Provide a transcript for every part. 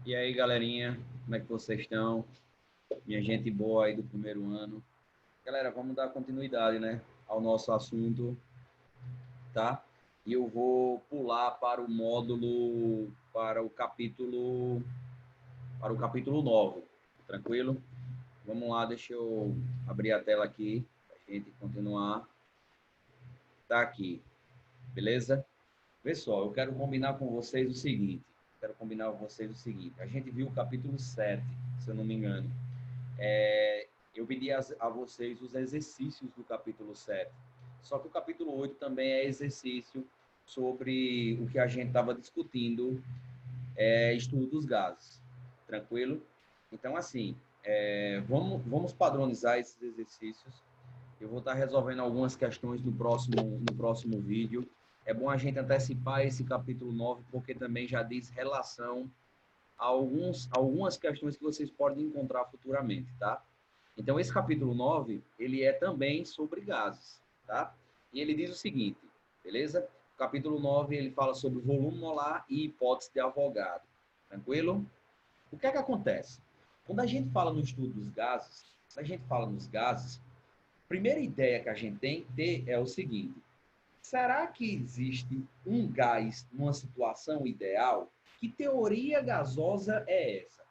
E aí, galerinha, como é que vocês estão? Minha gente boa aí do primeiro ano. Galera, vamos dar continuidade, né, ao nosso assunto, tá? E eu vou pular para o módulo, para o capítulo 9, tranquilo? Vamos lá, deixa eu abrir a tela aqui, para a gente continuar. Tá aqui, beleza? Pessoal, eu quero combinar com vocês o seguinte, a gente viu o capítulo 7, se eu não me engano. Eu pedi a vocês os exercícios do capítulo 7. Só que o capítulo 8 também é exercício sobre o que a gente estava discutindo, estudo dos gases. Tranquilo? Então, assim, vamos padronizar esses exercícios. Eu vou estar resolvendo algumas questões no próximo vídeo. É bom a gente antecipar esse capítulo 9, porque também já diz relação a algumas questões que vocês podem encontrar futuramente, tá? Então, esse capítulo 9 ele é também sobre gases, tá? E ele diz o seguinte, beleza? O capítulo 9 ele fala sobre volume molar e hipótese de Avogadro. Tranquilo? O que é que acontece? Quando a gente fala no estudo dos gases, quando a gente fala nos gases, a primeira ideia que a gente tem que ter é o seguinte: será que existe um gás numa situação ideal? Que teoria gasosa é essa?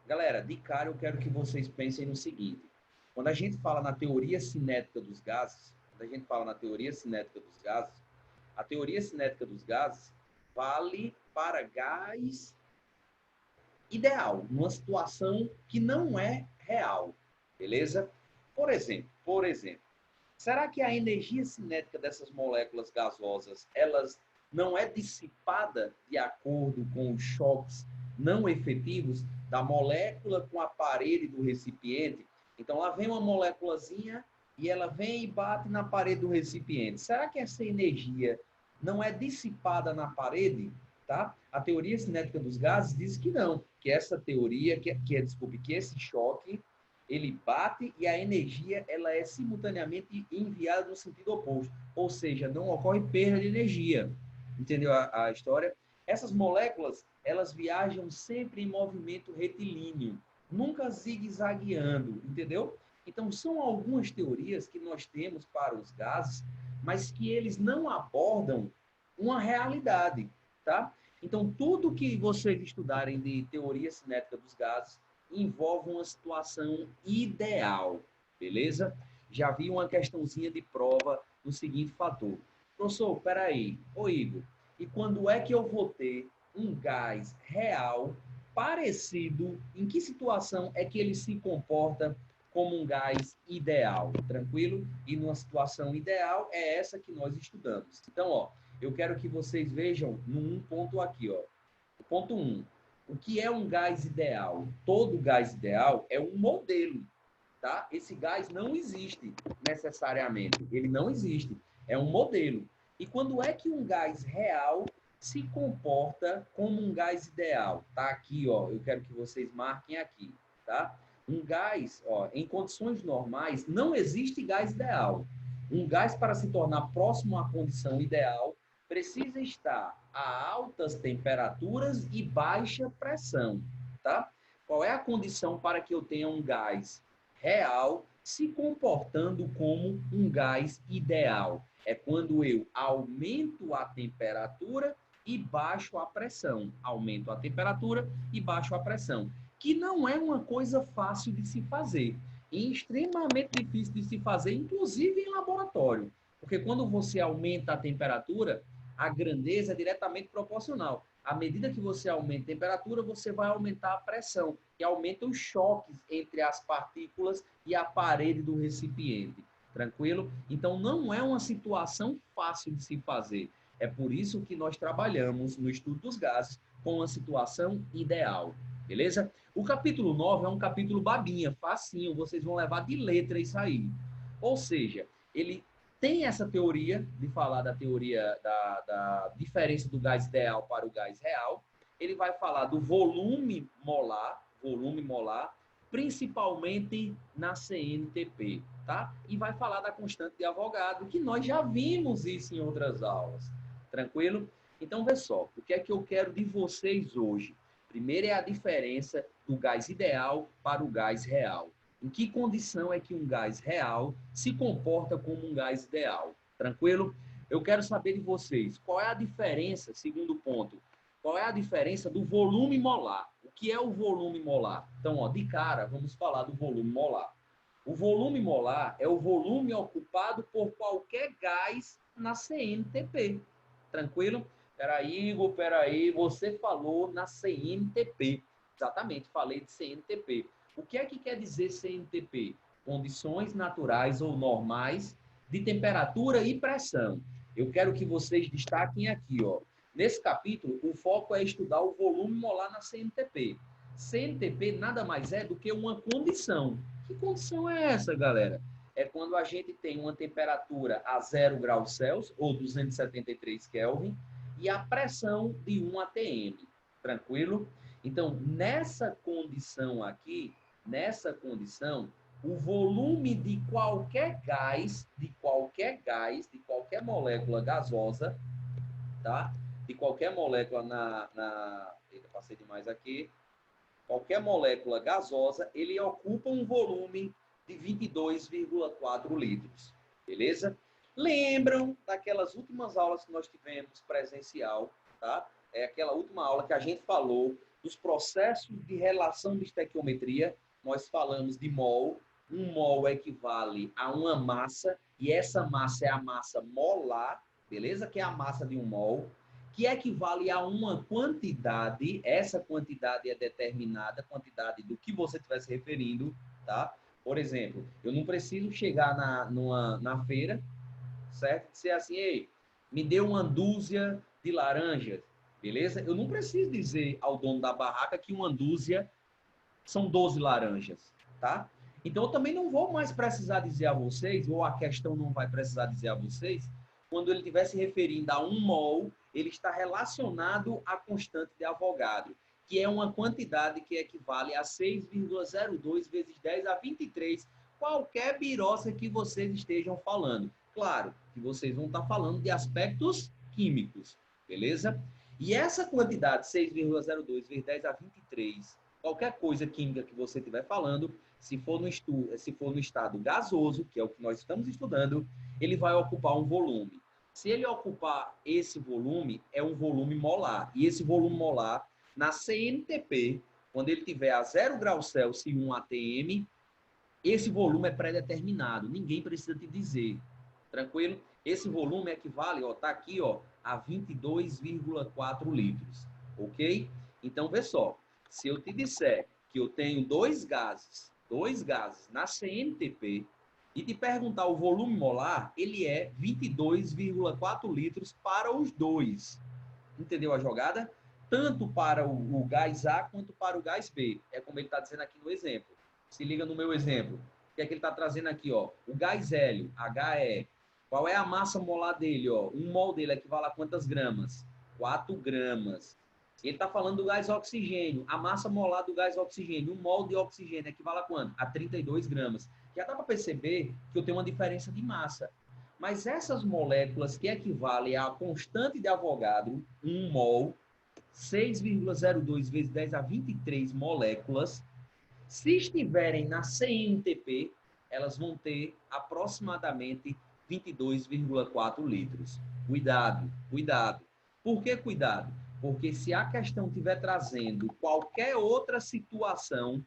Galera, de cara eu quero que vocês pensem no seguinte: quando a gente fala na teoria cinética dos gases, a teoria cinética dos gases vale para gás ideal, numa situação que não é real, beleza? Por exemplo, será que a energia cinética dessas moléculas gasosas, elas não é dissipada de acordo com os choques não efetivos da molécula com a parede do recipiente? Então, lá vem uma moléculazinha e ela vem e bate na parede do recipiente. Será que essa energia não é dissipada na parede? Tá? A teoria cinética dos gases diz que não, que essa teoria, que esse choque ele bate e a energia ela é simultaneamente enviada no sentido oposto, ou seja, não ocorre perda de energia. Entendeu a história? Essas moléculas, elas viajam sempre em movimento retilíneo, nunca zigue-zagueando, entendeu? Então, são algumas teorias que nós temos para os gases, mas que eles não abordam uma realidade, tá? Então, tudo que vocês estudarem de teoria cinética dos gases, envolve uma situação ideal, beleza? Já vi uma questãozinha de prova no seguinte fator. Professor, peraí, ô Igor, e quando é que eu vou ter um gás real parecido? Em que situação é que ele se comporta como um gás ideal? Tranquilo? E numa situação ideal é essa que nós estudamos. Então, ó, eu quero que vocês vejam num ponto aqui, ó. Ponto 1. O que é um gás ideal? Todo gás ideal é um modelo, tá? Esse gás não existe necessariamente. Ele não existe. É um modelo. E quando é que um gás real se comporta como um gás ideal? Tá aqui, ó. Eu quero que vocês marquem aqui, tá? Um gás, ó, em condições normais, não existe gás ideal. Um gás, para se tornar próximo à condição ideal, precisa estar a altas temperaturas e baixa pressão, tá? Qual é a condição para que eu tenha um gás real se comportando como um gás ideal? É quando eu aumento a temperatura e baixo a pressão. Aumento a temperatura e baixo a pressão. Que não é uma coisa fácil de se fazer. E extremamente difícil de se fazer, inclusive em laboratório. Porque quando você aumenta a temperatura, a grandeza é diretamente proporcional. À medida que você aumenta a temperatura, você vai aumentar a pressão, que aumenta os choques entre as partículas e a parede do recipiente. Tranquilo? Então, não é uma situação fácil de se fazer. É por isso que nós trabalhamos no estudo dos gases com uma situação ideal. Beleza? O capítulo 9 é um capítulo babinha, facinho, vocês vão levar de letra isso aí. Ou seja, ele tem essa teoria de falar da teoria da diferença do gás ideal para o gás real. Ele vai falar do volume molar, principalmente na CNTP, tá? E vai falar da constante de Avogadro, que nós já vimos isso em outras aulas. Tranquilo? Então, vê só, o que é que eu quero de vocês hoje? Primeiro é a diferença do gás ideal para o gás real. Em que condição é que um gás real se comporta como um gás ideal? Tranquilo? Eu quero saber de vocês, qual é a diferença, segundo ponto, qual é a diferença do volume molar? O que é o volume molar? Então, ó, de cara, vamos falar do volume molar. O volume molar é o volume ocupado por qualquer gás na CNTP. Tranquilo? Peraí, Igor, peraí. Você falou na CNTP. Exatamente, falei de CNTP. O que é que quer dizer CNTP? Condições naturais ou normais de temperatura e pressão. Eu quero que vocês destaquem aqui, ó. Nesse capítulo, o foco é estudar o volume molar na CNTP. CNTP nada mais é do que uma condição. Que condição é essa, galera? É quando a gente tem uma temperatura a 0 graus Celsius, ou 273 Kelvin, e a pressão de 1 atm. Tranquilo? Então, nessa condição aqui, o volume de qualquer gás, de qualquer molécula gasosa, tá? De qualquer molécula Eita, passei demais aqui. Qualquer molécula gasosa, ele ocupa um volume de 22,4 litros. Beleza? Lembram daquelas últimas aulas que nós tivemos presencial, tá? É aquela última aula que a gente falou dos processos de relação de estequiometria. Nós falamos de mol. Um mol equivale a uma massa, e essa massa é a massa molar, beleza? Que é a massa de um mol, que equivale a uma quantidade. Essa quantidade é determinada, a quantidade do que você estiver se referindo, tá? Por exemplo, eu não preciso chegar na feira, certo? Ser assim, ei, me dê uma dúzia de laranjas, beleza? Eu não preciso dizer ao dono da barraca que uma dúzia são 12 laranjas, tá? Então, eu também não vou mais precisar dizer a vocês, ou a questão não vai precisar dizer a vocês, quando ele estiver se referindo a um mol, ele está relacionado à constante de Avogadro, que é uma quantidade que equivale a 6,02 vezes 10 a 23, qualquer biroça que vocês estejam falando. Claro que vocês vão estar falando de aspectos químicos, beleza? E essa quantidade, 6,02 vezes 10 a 23, qualquer coisa química que você estiver falando, se for no estado gasoso, que é o que nós estamos estudando, ele vai ocupar um volume. Se ele ocupar esse volume, é um volume molar. E esse volume molar, na CNTP, quando ele tiver a 0 graus Celsius e 1 atm, esse volume é pré-determinado. Ninguém precisa te dizer. Tranquilo? Esse volume equivale, ó, tá aqui, ó, a 22,4 litros. Ok? Então, vê só. Se eu te disser que eu tenho dois gases na CNTP, e te perguntar o volume molar, ele é 22,4 litros para os dois. Entendeu a jogada? Tanto para o gás A quanto para o gás B. É como ele está dizendo aqui no exemplo. Se liga no meu exemplo. O que é que ele está trazendo aqui? Ó? O gás hélio, HE. Qual é a massa molar dele? Ó? Um mol dele equivale a quantas gramas? 4 gramas. Ele está falando do gás oxigênio. A massa molar do gás oxigênio, um mol de oxigênio equivale a quanto? A 32 gramas. Já dá para perceber que eu tenho uma diferença de massa. Mas essas moléculas que equivalem à constante de Avogadro, 1 mol, 6,02 vezes 10 a 23 moléculas, se estiverem na CNTP, elas vão ter aproximadamente 22,4 litros. Cuidado, cuidado. Por que cuidado? Porque se a questão estiver trazendo qualquer outra situação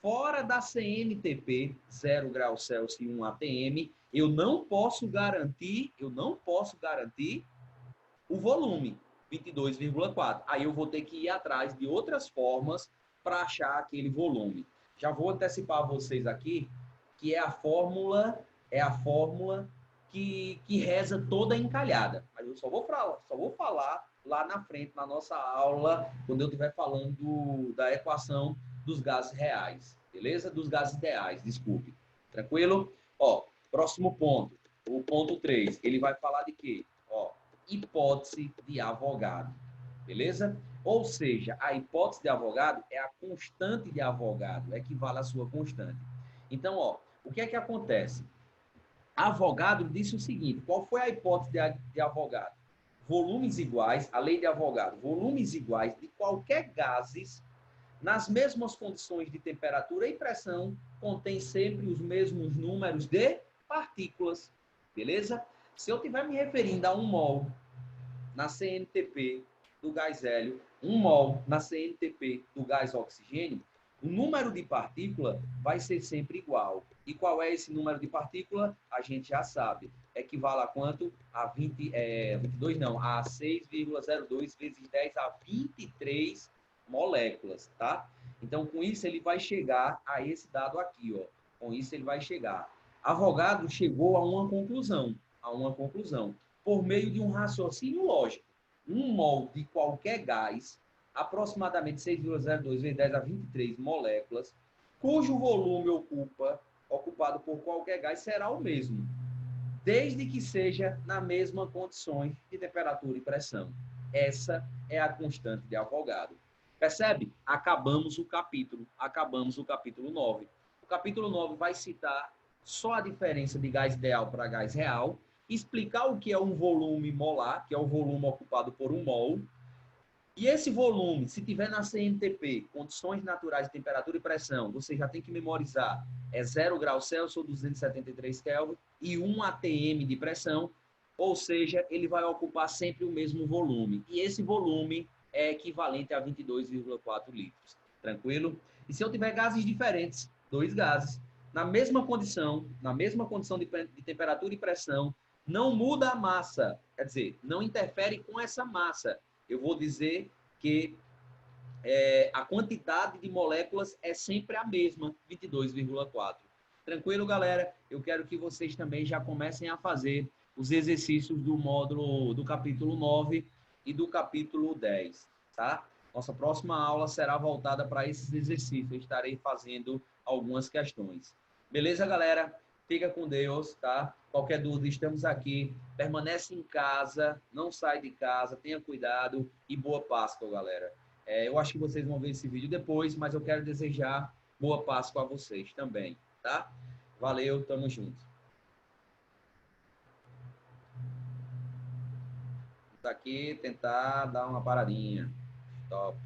fora da CNTP, 0 graus Celsius e 1 atm, eu não posso garantir o volume, 22,4. Aí eu vou ter que ir atrás de outras formas para achar aquele volume. Já vou antecipar a vocês aqui que é a fórmula que reza toda encalhada. Mas eu só vou falar lá na frente, na nossa aula, quando eu estiver falando da equação dos gases reais, beleza? Dos gases ideais, desculpe. Tranquilo? Ó, próximo ponto, o ponto 3, ele vai falar de quê? Ó, hipótese de Avogadro, beleza? Ou seja, a hipótese de Avogadro é a constante de Avogadro, equivale à sua constante. Então, ó, o que é que acontece? Avogadro disse o seguinte, qual foi a hipótese de Avogadro? volumes iguais, a lei de Avogadro, volumes iguais de qualquer gases nas mesmas condições de temperatura e pressão, contém sempre os mesmos números de partículas, beleza? Se eu estiver me referindo a 1 mol na CNTP do gás hélio, 1 mol na CNTP do gás oxigênio, o número de partícula vai ser sempre igual. E qual é esse número de partícula? A gente já sabe. Equivale a quanto? A 22 não, a 6,02 vezes 10 a 23 moléculas, tá? Então, com isso, ele vai chegar a esse dado aqui, ó. Com isso, ele vai chegar. Avogadro chegou a uma conclusão, por meio de um raciocínio lógico. 1 mol de qualquer gás, aproximadamente 6,02 vezes 10 a 23 moléculas, cujo volume ocupado por qualquer gás, será o mesmo, desde que seja na mesma condições de temperatura e pressão. Essa é a constante de Avogadro. Percebe? Acabamos o capítulo 9. O capítulo 9 vai citar só a diferença de gás ideal para gás real, explicar o que é um volume molar, que é o volume ocupado por 1 mol, e esse volume, se tiver na CNTP, condições naturais de temperatura e pressão, você já tem que memorizar, é 0 graus Celsius ou 273 Kelvin e 1 atm de pressão, ou seja, ele vai ocupar sempre o mesmo volume. E esse volume é equivalente a 22,4 litros. Tranquilo? E se eu tiver gases diferentes, dois gases, na mesma condição de temperatura e pressão, não muda a massa, quer dizer, não interfere com essa massa. Eu vou dizer que a quantidade de moléculas é sempre a mesma, 22,4. Tranquilo, galera? Eu quero que vocês também já comecem a fazer os exercícios do módulo do capítulo 9 e do capítulo 10, tá? Nossa próxima aula será voltada para esses exercícios. Eu estarei fazendo algumas questões. Beleza, galera? Fica com Deus, tá? Qualquer dúvida, estamos aqui. Permanece em casa, não sai de casa, tenha cuidado e boa Páscoa, galera. Eu acho que vocês vão ver esse vídeo depois, mas eu quero desejar boa Páscoa a vocês também, tá? Valeu, tamo junto. Vou aqui tentar dar uma paradinha. Top.